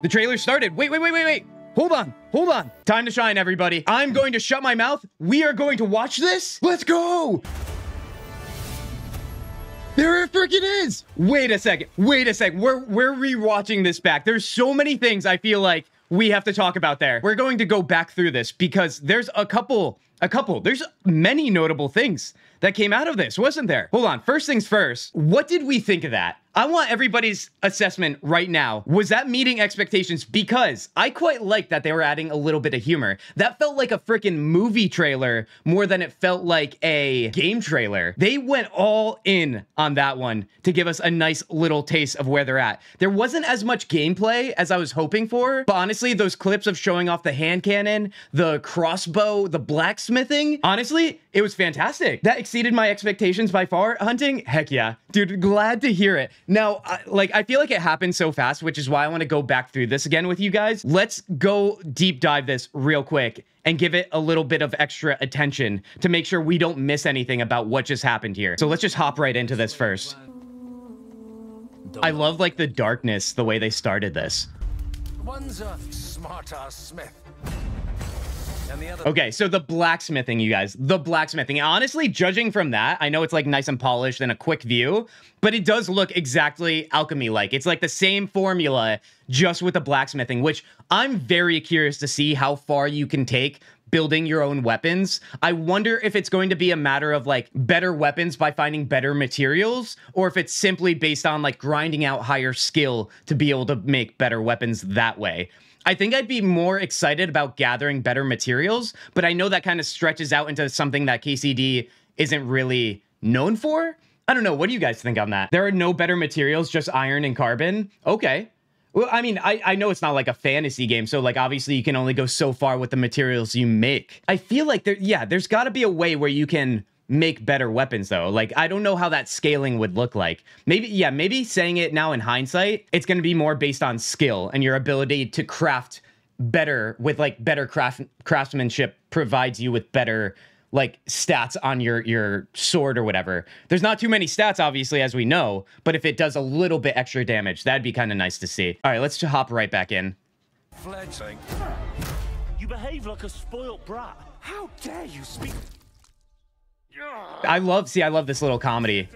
The trailer started. Wait. Hold on. Time to shine, everybody. I'm going to shut my mouth. We are going to watch this. Let's go. There it freaking is. Wait a second. We're rewatching this back. There's so many things I feel like we have to talk about there. We're going to go back through this because there's there's many notable things that came out of this, wasn't there? Hold on. First things first. What did we think of that? I want everybody's assessment right now. Was that meeting expectations? Because I quite liked that they were adding a little bit of humor. That felt like a freaking movie trailer more than it felt like a game trailer. They went all in on that one to give us a nice little taste of where they're at. There wasn't as much gameplay as I was hoping for, but honestly, those clips of showing off the hand cannon, the crossbow, the blacksmithing, honestly, it was fantastic. That exceeded my expectations by far. Hunting, heck yeah. Dude, glad to hear it. Now, I feel like it happened so fast, which is why I want to go back through this again with you guys. Let's go deep dive this real quick and give it a little bit of extra attention to make sure we don't miss anything about what just happened here. So let's just hop right into this first. I love like the darkness, the way they started this. One's a smart-ass smith. Okay, so the blacksmithing, you guys, the blacksmithing. Honestly, judging from that, I know it's like nice and polished and a quick view, but it does look exactly alchemy-like. It's like the same formula, just with the blacksmithing, which I'm very curious to see how far you can take building your own weapons. I wonder if it's going to be a matter of like better weapons by finding better materials, or if it's simply based on like grinding out higher skill to be able to make better weapons that way. I think I'd be more excited about gathering better materials, but I know that kind of stretches out into something that KCD isn't really known for. I don't know. What do you guys think on that? There are no better materials, just iron and carbon. Okay. Well, I mean, I know it's not like a fantasy game, so like obviously you can only go so far with the materials you make. I feel like there's got to be a way where you can make better weapons though. Like, I don't know how that scaling would look like. Maybe saying it now in hindsight, it's going to be more based on skill and your ability to craft better with like better craftsmanship provides you with better like stats on your sword or whatever. There's not too many stats, obviously, as we know, but if it does a little bit extra damage, that'd be kind of nice to see. All right, let's just hop right back in. Fledgling. You behave like a spoilt brat. How dare you speak? I love this little comedy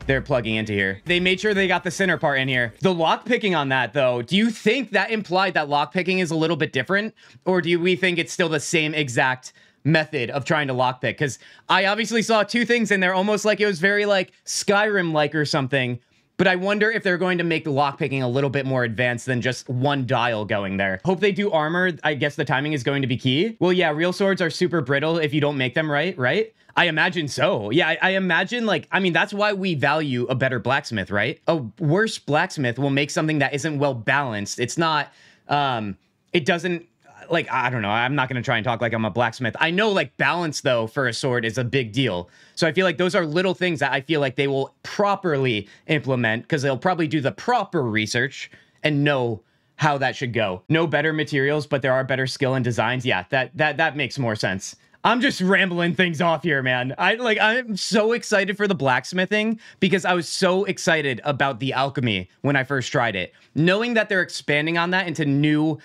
they're plugging into here. They made sure they got the center part in here. The lockpicking on that, though, do you think that implied that lockpicking is a little bit different? Or do we think it's still the same exact method of trying to lockpick? Because I obviously saw two things in there, almost like it was very like Skyrim-like or something. But I wonder if they're going to make the lockpicking a little bit more advanced than just one dial going there. Hope they do armor. I guess the timing is going to be key. Well, yeah, real swords are super brittle if you don't make them right? I imagine so. Yeah, I imagine like, I mean, that's why we value a better blacksmith, right? A worse blacksmith will make something that isn't well balanced. It's not, it doesn't, like, I don't know. I'm not going to try and talk like I'm a blacksmith. I know like balance though for a sword is a big deal. So I feel like those are little things that I feel like they will properly implement because they'll probably do the proper research and know how that should go. No better materials, but there are better skill and designs. Yeah, that makes more sense. I'm just rambling things off here, man. I'm so excited for the blacksmithing because I was so excited about the alchemy when I first tried it. Knowing that they're expanding on that into new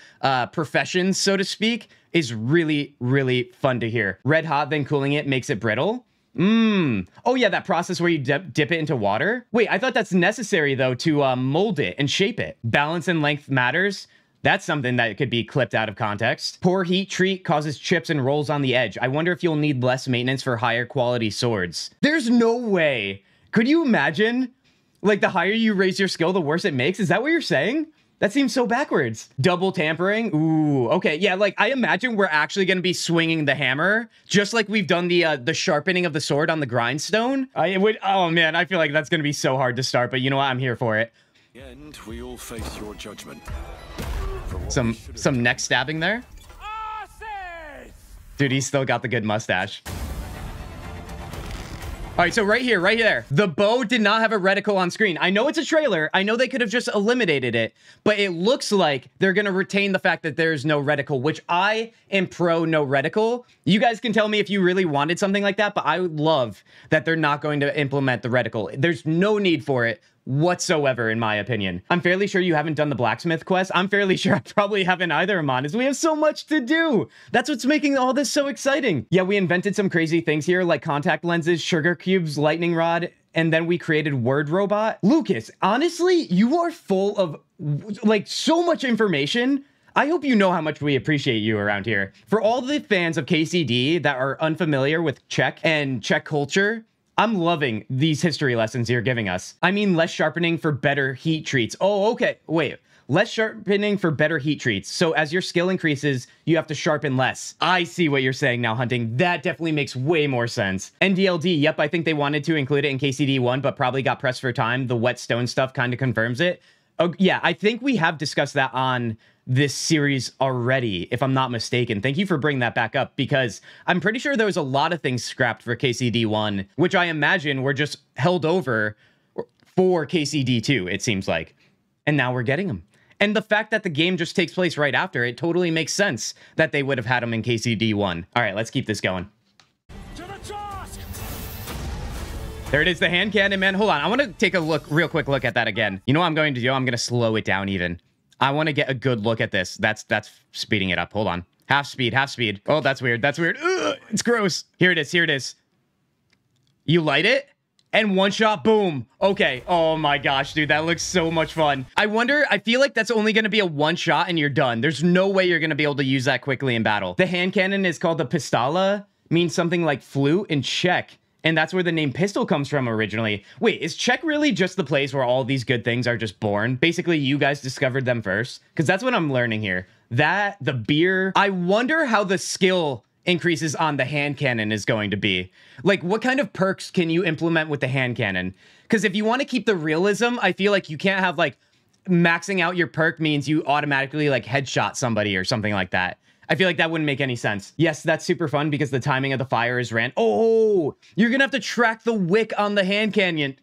professions, so to speak, is really, really fun to hear. Red hot, then cooling it makes it brittle. Oh yeah, that process where you dip it into water. Wait, I thought that's necessary though to mold it and shape it. Balance and length matters. That's something that could be clipped out of context. Poor heat treat causes chips and rolls on the edge. I wonder if you'll need less maintenance for higher quality swords. There's no way. Could you imagine? Like, the higher you raise your skill, the worse it makes? Is that what you're saying? That seems so backwards. Double tampering? Ooh, okay. Yeah, like, I imagine we're actually going to be swinging the hammer, just like we've done the sharpening of the sword on the grindstone. Oh, man, I feel like that's going to be so hard to start, but you know what? I'm here for it. And we all face your judgment. Some neck stabbing there. Dude, he's still got the good mustache. All right, so right there. The bow did not have a reticle on screen. I know it's a trailer. I know they could have just eliminated it, but it looks like they're going to retain the fact that there's no reticle, which I am pro no reticle. You guys can tell me if you really wanted something like that, but I would love that they're not going to implement the reticle. There's no need for it whatsoever, in my opinion. I'm fairly sure you haven't done the blacksmith quest. I'm fairly sure I probably haven't either, Amonis. We have so much to do. That's what's making all this so exciting. Yeah, we invented some crazy things here, like contact lenses, sugar cubes, lightning rod, and then we created word robot. Lucas, honestly, you are full of like so much information. I hope you know how much we appreciate you around here. For all the fans of KCD that are unfamiliar with Czech and Czech culture, I'm loving these history lessons you're giving us. I mean, less sharpening for better heat treats. Oh, okay. Wait. Less sharpening for better heat treats. So as your skill increases, you have to sharpen less. I see what you're saying now, Hunting. That definitely makes way more sense. NDLD, yep, I think they wanted to include it in KCD1, but probably got pressed for time. The whetstone stuff kind of confirms it. Oh, yeah, I think we have discussed that on this series already, if I'm not mistaken. Thank you for bringing that back up, because I'm pretty sure there was a lot of things scrapped for KCD1, which I imagine were just held over for KCD2, it seems like. And now we're getting them. And the fact that the game just takes place right after, it totally makes sense that they would have had them in KCD1. All right, let's keep this going. To the task! There it is, the hand cannon, man. Hold on, I want to take a real quick look at that again. You know what I'm going to do? I'm going to slow it down even. I want to get a good look at this. That's speeding it up. Hold on. Half speed, half speed. Oh, that's weird. That's weird. Ugh, it's gross. Here it is. Here it is. You light it and one shot, boom. Okay. Oh my gosh, dude. That looks so much fun. I wonder, I feel like that's only going to be a one shot and you're done. There's no way you're going to be able to use that quickly in battle. The hand cannon is called the pistola, means something like flute in Czech. And that's where the name pistol comes from originally. Wait, is Czech really just the place where all these good things are just born? Basically, you guys discovered them first? Because that's what I'm learning here. That, the beer. I wonder how the skill increases on the hand cannon is going to be. Like, what kind of perks can you implement with the hand cannon? Because if you want to keep the realism, I feel like you can't have, like, maxing out your perk means you automatically, like, headshot somebody or something like that. I feel like that wouldn't make any sense. Yes, that's super fun because the timing of the fire is Oh, you're gonna have to track the wick on the hand cannon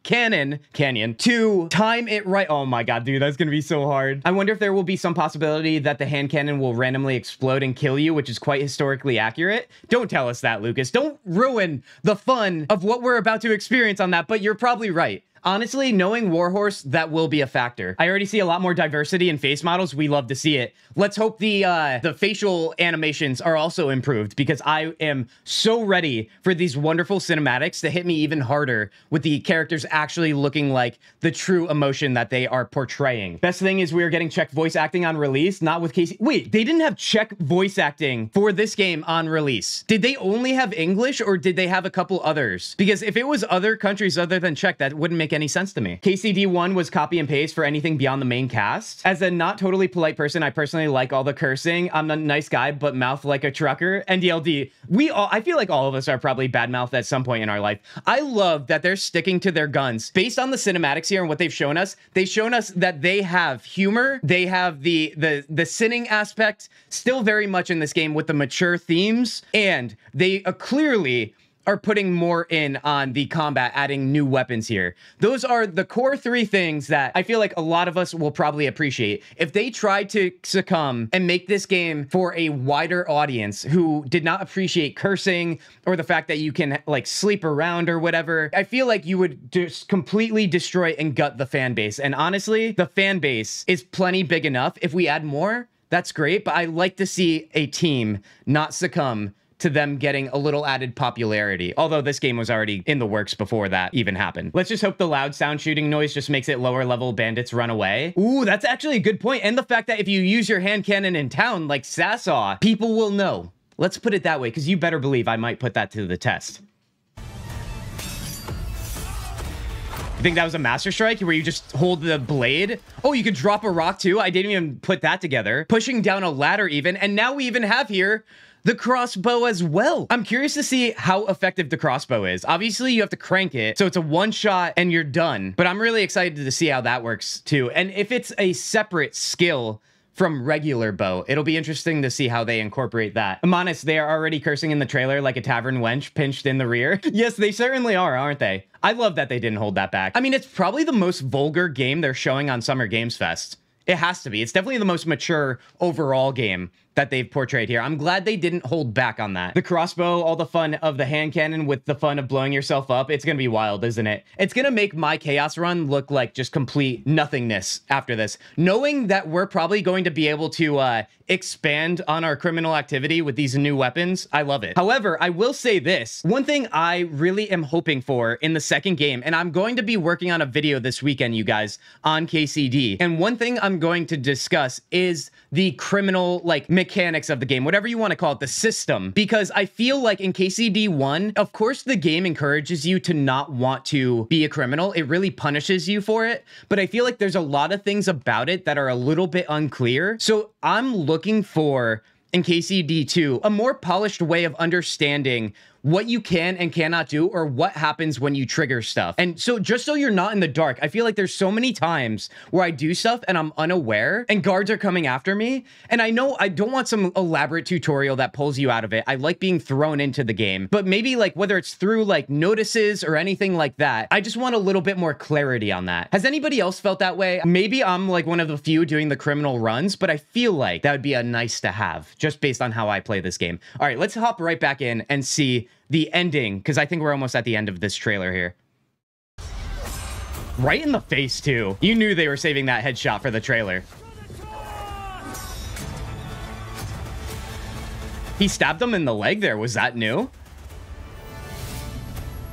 to time it right. Oh my god, dude, that's gonna be so hard. I wonder if there will be some possibility that the hand cannon will randomly explode and kill you, which is quite historically accurate. Don't tell us that, Lucas. Don't ruin the fun of what we're about to experience on that, but you're probably right. Honestly, knowing Warhorse, that will be a factor. I already see a lot more diversity in face models. We love to see it. Let's hope the facial animations are also improved, because I am so ready for these wonderful cinematics to hit me even harder with the characters actually looking like the true emotion that they are portraying. Best thing is we are getting Czech voice acting on release, not with Casey. Wait, they didn't have Czech voice acting for this game on release. Did they only have English, or did they have a couple others? Because if it was other countries other than Czech, that wouldn't make any sense to me. KCD1 was copy and paste for anything beyond the main cast. As a not totally polite person, I personally like all the cursing. I'm a nice guy, but mouth like a trucker. NDLD, I feel like all of us are probably bad mouthed at some point in our life. I love that they're sticking to their guns. Based on the cinematics here and what they've shown us that they have humor. They have the sinning aspect still very much in this game with the mature themes, and they clearly are putting more in on the combat, adding new weapons here. Those are the core three things that I feel like a lot of us will probably appreciate. If they tried to succumb and make this game for a wider audience who did not appreciate cursing or the fact that you can like sleep around or whatever, I feel like you would just completely destroy and gut the fan base. And honestly, the fan base is plenty big enough. If we add more, that's great, but I like to see a team not succumb to them getting a little added popularity. Although this game was already in the works before that even happened. Let's just hope the loud sound shooting noise just makes it lower level bandits run away. Ooh, that's actually a good point. And the fact that if you use your hand cannon in town like Sassaw, people will know. Let's put it that way, because you better believe I might put that to the test. You think that was a Master Strike where you just hold the blade? Oh, you could drop a rock too? I didn't even put that together. Pushing down a ladder even. And now we even have here the crossbow as well. I'm curious to see how effective the crossbow is. Obviously, you have to crank it, so it's a one shot and you're done. But I'm really excited to see how that works too. And if it's a separate skill from regular bow, it'll be interesting to see how they incorporate that. Amonis, they are already cursing in the trailer like a tavern wench pinched in the rear. Yes, they certainly are, aren't they? I love that they didn't hold that back. I mean, it's probably the most vulgar game they're showing on Summer Games Fest. It has to be. It's definitely the most mature overall game that they've portrayed here. I'm glad they didn't hold back on that. The crossbow, all the fun of the hand cannon with the fun of blowing yourself up. It's going to be wild, isn't it? It's going to make my chaos run look like just complete nothingness after this. Knowing that we're probably going to be able to expand on our criminal activity with these new weapons, I love it. However, I will say this. One thing I really am hoping for in the second game, and I'm going to be working on a video this weekend, you guys, on KCD. And one thing I'm going to discuss is the criminal, like, mechanics of the game, whatever you want to call it, the system. Because I feel like in KCD 1, of course, the game encourages you to not want to be a criminal. It really punishes you for it. But I feel like there's a lot of things about it that are a little bit unclear. So I'm looking for, in KCD 2, a more polished way of understanding what you can and cannot do, or what happens when you trigger stuff. And so just so you're not in the dark, I feel like there's so many times where I do stuff and I'm unaware and guards are coming after me. And I know I don't want some elaborate tutorial that pulls you out of it. I like being thrown into the game, but maybe like whether it's through like notices or anything like that, I just want a little bit more clarity on that. Has anybody else felt that way? Maybe I'm like one of the few doing the criminal runs, but I feel like that would be a nice to have just based on how I play this game. All right, let's hop right back in and see the ending, because I think we're almost at the end of this trailer here. Right in the face, too. You knew they were saving that headshot for the trailer. He stabbed him in the leg there. Was that new?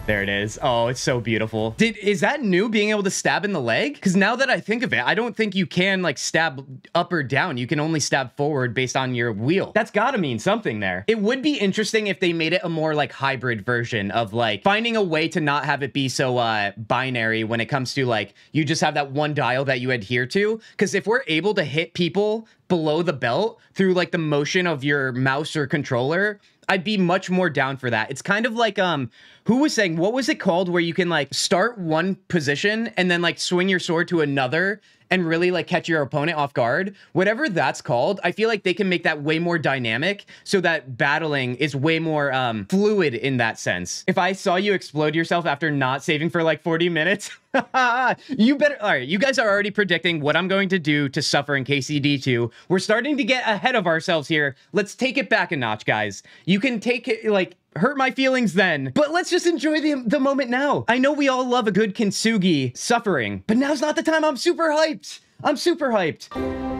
There it is. Oh, it's so beautiful. Is that new, being able to stab in the leg? Because now that I think of it, I don't think you can like stab up or down. You can only stab forward based on your wheel. That's gotta mean something there. It would be interesting if they made it a more like hybrid version of like finding a way to not have it be so binary when it comes to like, you just have that one dial that you adhere to. Because if we're able to hit people below the belt through like the motion of your mouse or controller, I'd be much more down for that. It's kind of like, who was saying, what was it called, where you can like start one position and then like swing your sword to another and really like catch your opponent off guard? Whatever that's called, I feel like they can make that way more dynamic so that battling is way more fluid in that sense. If I saw you explode yourself after not saving for like 40 minutes, you better. All right, you guys are already predicting what I'm going to do to suffer in KCD 2. We're starting to get ahead of ourselves here. Let's take it back a notch, guys. You can take it, like, hurt my feelings then, but let's just enjoy the moment now. I know we all love a good Kintzugi suffering, but now's not the time. I'm super hyped. I'm super hyped.